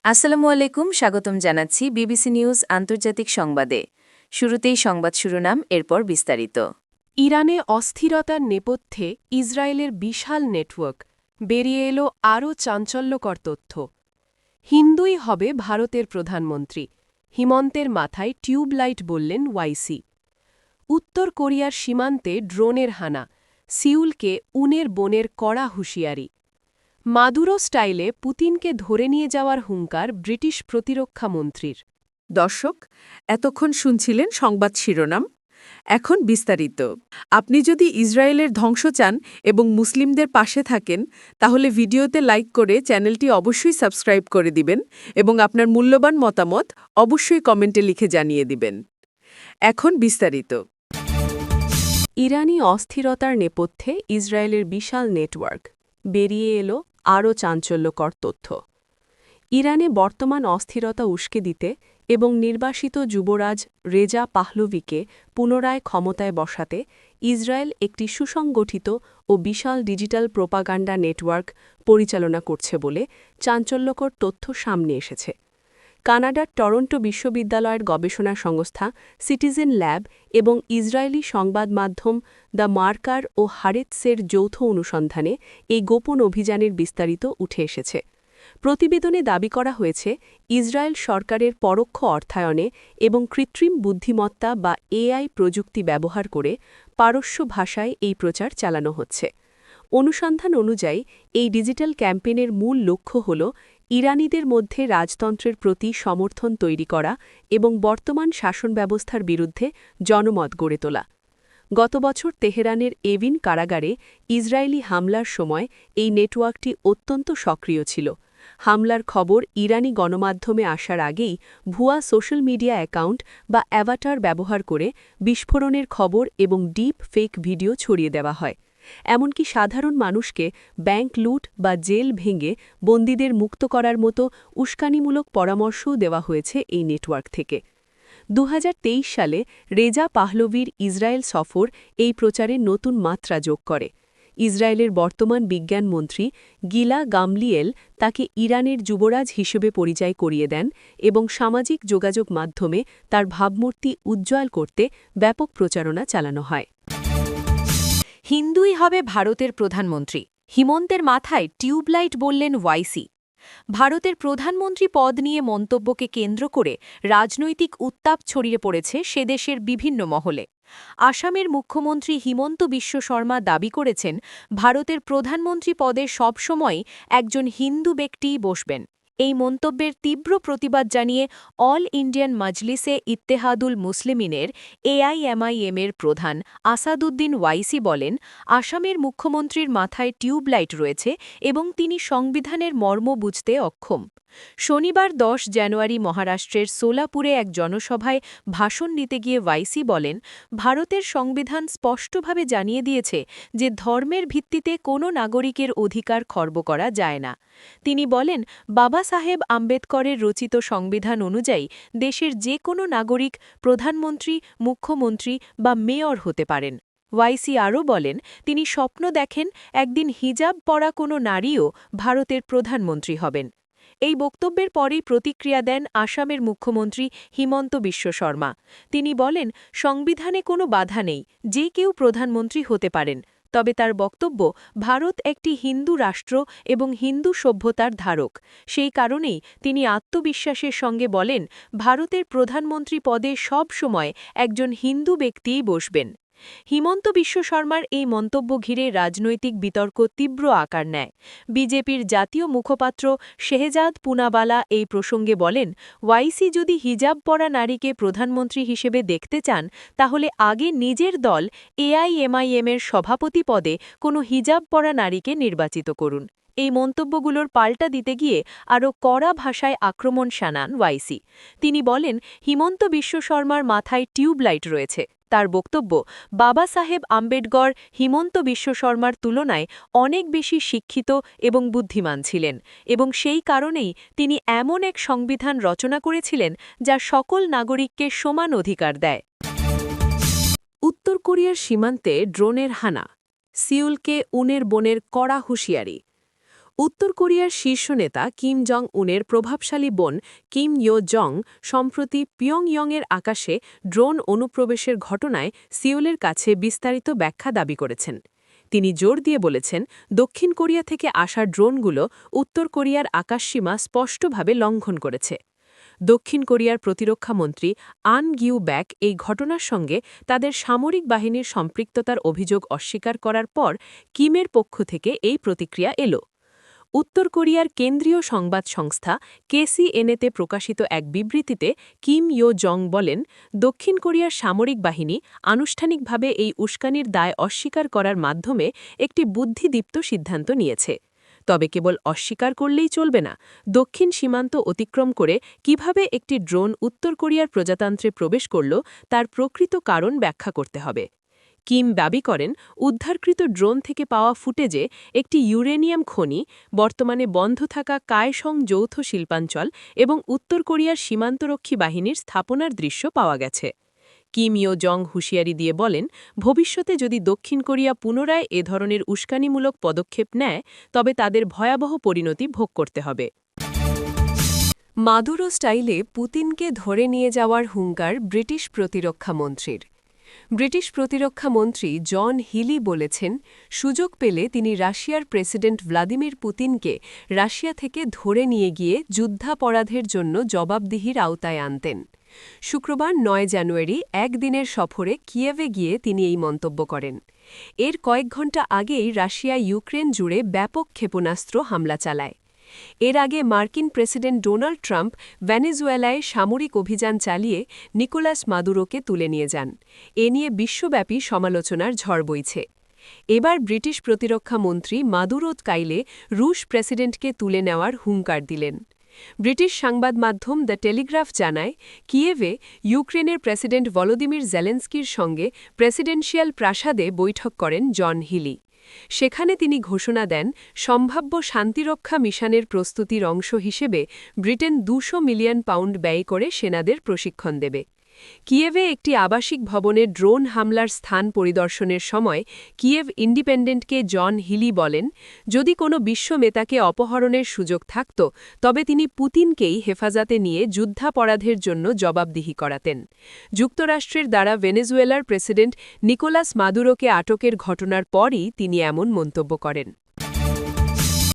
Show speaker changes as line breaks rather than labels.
আসসালামু আলাইকুম, স্বাগতম জানাচ্ছি বিবিসি নিউজ আন্তর্জাতিক সংবাদে। শুরুতেই সংবাদ শিরোনাম, এরপর বিস্তারিত।
ইরানে অস্থিরতার নেপথ্যে ইসরায়েলের বিশাল নেটওয়ার্ক, বেরিয়ে এলো আরও চাঞ্চল্যকর তথ্য। হিন্দুই হবে ভারতের প্রধানমন্ত্রী, হিমন্তের মাথায় টিউবলাইট বললেন ওয়াইসি। উত্তর কোরিয়ার সীমান্তে ড্রোনের হানা, সিউলকে উনের বনের কড়া হুঁশিয়ারি। মাদুরো স্টাইলে পুতিনকে ধরে নিয়ে যাওয়ার হুঙ্কার ব্রিটিশ প্রতিরক্ষা মন্ত্রীর।
দর্শক, এতক্ষণ শুনছিলেন সংবাদ শিরোনাম। এখন বিস্তারিত। আপনি যদি ইসরায়েলের ধ্বংস চান এবং মুসলিমদের পাশে থাকেন, তাহলে ভিডিওতে লাইক করে চ্যানেলটি অবশ্যই সাবস্ক্রাইব করে দিবেন এবং আপনার মূল্যবান মতামত অবশ্যই কমেন্টে লিখে জানিয়ে দিবেন। এখন বিস্তারিত।
ইরানি অস্থিরতার নেপথ্যে ইসরায়েলের বিশাল নেটওয়ার্ক, বেরিয়ে এলো আরও চাঞ্চল্যকর তথ্য। ইরানে বর্তমান অস্থিরতা উস্কে দিতে এবং নির্বাসিত যুবরাজ রেজা পাহলভিকে পুনরায় ক্ষমতায় বসাতে ইসরায়েল একটি সুসংগঠিত ও বিশাল ডিজিটাল প্রোপাগান্ডা নেটওয়ার্ক পরিচালনা করছে বলে চাঞ্চল্যকর তথ্য সামনে এসেছে। কানাডার টরন্টো বিশ্ববিদ্যালয়ের গবেষণা সংস্থা সিটিজেন ল্যাব এবং ইসরায়েলি সংবাদ মাধ্যম দ্য মার্কার ও হারেতসের যৌথ অনুসন্ধানে এই গোপন অভিযানের বিস্তারিত উঠে এসেছে। প্রতিবেদনে দাবি করা হয়েছে, ইসরায়েল সরকারের পরোক্ষ অর্থায়নে এবং কৃত্রিম বুদ্ধিমত্তা বা এআই প্রযুক্তি ব্যবহার করে পারস্য ভাষায় এই প্রচার চালানো হচ্ছে। অনুসন্ধান অনুযায়ী এই ডিজিটাল ক্যাম্পেইনের মূল লক্ষ্য হল ইরানিদের মধ্যে রাজতন্ত্রের প্রতি সমর্থন তৈরি করা এবং বর্তমান শাসন ব্যবস্থার বিরুদ্ধে জনমত গড়ে তোলা। গত বছর তেহরানের এভিন কারাগারে ইসরায়েলি হামলার সময় এই নেটওয়ার্কটি অত্যন্ত সক্রিয় ছিল। হামলার খবর ইরানি গণমাধ্যমে আসার আগেই ভুয়া সোশ্যাল মিডিয়া অ্যাকাউন্ট বা অ্যাভাটার ব্যবহার করে বিস্ফোরণের খবর এবং ডিপ ফেক ভিডিও ছড়িয়ে দেওয়া হয়। এমনকি সাধারণ মানুষকে ব্যাংক লুট বা জেল ভেঙে বন্দীদের মুক্ত করার মতো উস্কানিমূলক পরামর্শও দেওয়া হয়েছে এই নেটওয়ার্ক থেকে। 2023 সালে রেজা পাহলভির ইসরায়েল সফর এই প্রচারে নতুন মাত্রা যোগ করে। ইসরায়েলের বর্তমান বিজ্ঞানমন্ত্রী গিলা গামলিয়েল তাকে ইরানের যুবরাজ হিসেবে পরিচয় করিয়ে দেন এবং সামাজিক যোগাযোগ মাধ্যমে তার ভাবমূর্তি উজ্জ্বল করতে ব্যাপক প্রচারণা চালানো হয়।
হিন্দুই হবে ভারতের প্রধানমন্ত্রী, হিমন্তের মাথায় টিউবলাইট বললেন ওয়াইসি। ভারতের প্রধানমন্ত্রী পদ নিয়ে মন্তব্যকে কেন্দ্র করে রাজনৈতিক উত্তাপ ছড়িয়ে পড়েছে সেদেশের বিভিন্ন মহলে। আসামের মুখ্যমন্ত্রী হিমন্ত বিশ্ব শর্মা দাবি করেছেন, ভারতের প্রধানমন্ত্রী পদে সবসময় একজন হিন্দু ব্যক্তিই বসবেন। এই মন্তব্যের তীব্র প্রতিবাদ জানিয়ে অল ইন্ডিয়ান মজলিসে ইত্তেহাদুল মুসলিমিনের এআইএমআইএমের প্রধান আসাদুদ্দিন ওয়াইসি বলেন, আসামের মুখ্যমন্ত্রীর মাথায় টিউবলাইট রয়েছে এবং তিনি সংবিধানের মর্ম বুঝতে অক্ষম। শনিবার 10 জানুয়ারি মহারাষ্ট্রের সোলাপুরে এক জনসভায় ভাষণ দিতে গিয়ে ওয়াইসি বলেন, ভারতের সংবিধান স্পষ্টভাবে জানিয়ে দিয়েছে যে ধর্মের ভিত্তিতে কোনো নাগরিকের অধিকার খর্ব করা যায় না। তিনি বলেন, বাবা সাহেব আম্বেদকরের রচিত সংবিধান অনুযায়ী দেশের যে কোনো নাগরিক প্রধানমন্ত্রী, মুখ্যমন্ত্রী বা মেয়র হতে পারেন। ওয়াইসি আরও বলেন, তিনি স্বপ্ন দেখেন একদিন হিজাব পরা কোনো নারীও ভারতের প্রধানমন্ত্রী হবেন। এই বক্তব্যের পরেই প্রতিক্রিয়া দেন আসামের মুখ্যমন্ত্রী হিমন্ত বিশ্ব শর্মা। তিনি বলেন, সংবিধানে কোনো বাধা নেই, যে কেউ প্রধানমন্ত্রী হতে পারেন। তবে তার বক্তব্য, ভারত একটি হিন্দু রাষ্ট্র এবং হিন্দু সভ্যতার ধারক। সেই কারণেই তিনি আত্মবিশ্বাসের সঙ্গে বলেন, ভারতের প্রধানমন্ত্রী পদে সব সময় একজন হিন্দু ব্যক্তিই বসবেন। হিমন্ত বিশ্ব শর্মার এই মন্তব্য ঘিরে রাজনৈতিক বিতর্ক তীব্র আকার নেয়। বিজেপির জাতীয় মুখপাত্র শেহজাদ পুনাবালা এই প্রসঙ্গে বলেন, ওয়াইসি যদি হিজাব পরা নারীকে প্রধানমন্ত্রী হিসেবে দেখতে চান, তাহলে আগে নিজের দল এআইএমআইএমের সভাপতি পদে কোনো হিজাব পরা নারীকে নির্বাচিত করুন। এই মন্তব্যগুলোর পাল্টা দিতে গিয়ে আরও কড়া ভাষায় আক্রমণ শানান ওয়াইসি। তিনি বলেন, হিমন্ত বিশ্ব শর্মার মাথায় টিউবলাইট রয়েছে। তার বক্তব্য, বাবা সাহেব আম্বেদকর হিমন্ত বিশ্ব শর্মার তুলনায় অনেক বেশি শিক্ষিত এবং বুদ্ধিমান ছিলেন এবং সেই কারণেই তিনি এমন এক সংবিধান রচনা করেছিলেন যা সকল নাগরিককে সমান অধিকার দেয়।
উত্তর কোরিয়ার সীমান্তে ড্রোনের হানা, সিউলকে উনের বনের কড়া হুঁশিয়ারি। উত্তর কোরিয়ার শীর্ষ নেতা কিম জং উনের প্রভাবশালী বোন কিম ইয়ো জং সম্প্রতি পিয়ংইয়ংয়ের আকাশে ড্রোন অনুপ্রবেশের ঘটনায় সিওলের কাছে বিস্তারিত ব্যাখ্যা দাবি করেছেন। তিনি জোর দিয়ে বলেছেন, দক্ষিণ কোরিয়া থেকে আসা ড্রোনগুলো উত্তর কোরিয়ার আকাশসীমা স্পষ্টভাবে লঙ্ঘন করেছে। দক্ষিণ কোরিয়ার প্রতিরক্ষা মন্ত্রী আন গিউ ব্যাক এই ঘটনার সঙ্গে তাদের সামরিক বাহিনীর সম্পৃক্ততার অভিযোগ অস্বীকার করার পর কিমের পক্ষ থেকে এই প্রতিক্রিয়া এল। উত্তর কোরিয়ার কেন্দ্রীয় সংবাদ সংস্থা KCNA-তে প্রকাশিত এক বিবৃতিতে কিম ইয়ো জং বলেন, দক্ষিণ কোরিয়ার সামরিক বাহিনী আনুষ্ঠানিকভাবে এই উস্কানির দায় অস্বীকার করার মাধ্যমে একটি বুদ্ধিদীপ্ত সিদ্ধান্ত নিয়েছে। তবে কেবল অস্বীকার করলেই চলবে না, দক্ষিণ সীমান্ত অতিক্রম করে কিভাবে একটি ড্রোন উত্তর কোরিয়ার প্রজাতন্ত্রে প্রবেশ করল তার প্রকৃত কারণ ব্যাখ্যা করতে হবে। কিম দাবি করেন, উদ্ধারকৃত ড্রোন থেকে পাওয়া ফুটেজে একটি ইউরেনিয়াম খনি, বর্তমানে বন্ধ থাকা কায়সং যৌথ শিল্পাঞ্চল এবং উত্তর কোরিয়ার সীমান্তরক্ষী বাহিনীর স্থাপনার দৃশ্য পাওয়া গেছে। কিম ইয়ো জং হুঁশিয়ারি দিয়ে বলেন, ভবিষ্যতে যদি দক্ষিণ কোরিয়া পুনরায় এ ধরনের উস্কানিমূলক পদক্ষেপ নেয় তবে তাদের ভয়াবহ পরিণতি ভোগ করতে হবে। মাদুরো স্টাইলে পুতিনকে ধরে নিয়ে যাওয়ার হুঙ্কার ব্রিটিশ প্রতিরক্ষা মন্ত্রীর। ব্রিটিশ প্রতিরক্ষা মন্ত্রী জন হিলি বলেছেন, সুযোগ পেলে তিনি রাশিয়ার প্রেসিডেন্ট ভ্লাদিমির পুতিনকে রাশিয়া থেকে ধরে নিয়ে গিয়ে যুদ্ধাপরাধের জন্য জবাবদিহির আওতায় আনতেন। শুক্রবার ৯ জানুয়ারি একদিনের সফরে কিয়েভে গিয়ে তিনি এই মন্তব্য করেন। এর কয়েক ঘণ্টা আগেই রাশিয়া ইউক্রেন জুড়ে ব্যাপক ক্ষেপণাস্ত্র হামলা চালায়। এর আগে মার্কিন প্রেসিডেন্ট ডোনাল্ড ট্রাম্প ভেনেজুয়েলায় সামরিক অভিযান চালিয়ে নিকোলাস মাদুরোকে তুলে নিয়ে যান। এ নিয়ে বিশ্বব্যাপী সমালোচনার ঝড় বইছে। এবার ব্রিটিশ প্রতিরক্ষা মন্ত্রী মাদুরো কাইলে রুশ প্রেসিডেন্টকে তুলে নেওয়ার হুঙ্কার দিলেন। ব্রিটিশ সংবাদ মাধ্যম দ্য টেলিগ্রাফ জানায়, কিয়েভে ইউক্রেনের প্রেসিডেন্ট ভলোদিমির জেলেন্সকির সঙ্গে প্রেসিডেন্সিয়াল প্রাসাদে বৈঠক করেন জন হিলি। সেখানে তিনি ঘোষণা দেন, সম্ভাব্য শান্তিরক্ষা মিশনের প্রস্তুতির অংশ হিসেবে ব্রিটেন ২০০ মিলিয়ন পাউন্ড ব্যয় করে সেনাদের প্রশিক্ষণ দেবে। কিয়েভে একটি আবাসিক ভবনে ড্রোন হামলার স্থান পরিদর্শনের সময় কিয়েভ ইন্ডিপেন্ডেন্টকে জন হিলি বলেন, যদি কোনো বিশ্ব নেতাকে অপহরণের সুযোগ থাকত তবে তিনি পুতিনকেই হেফাজতে নিয়ে যুদ্ধাপরাধের জন্য জবাবদিহি করাতেন। যুক্তরাষ্ট্রের দ্বারা ভেনেজুয়েলার প্রেসিডেন্ট নিকোলাস মাদুরোকে আটকের ঘটনার পরই তিনি এমন মন্তব্য করেন।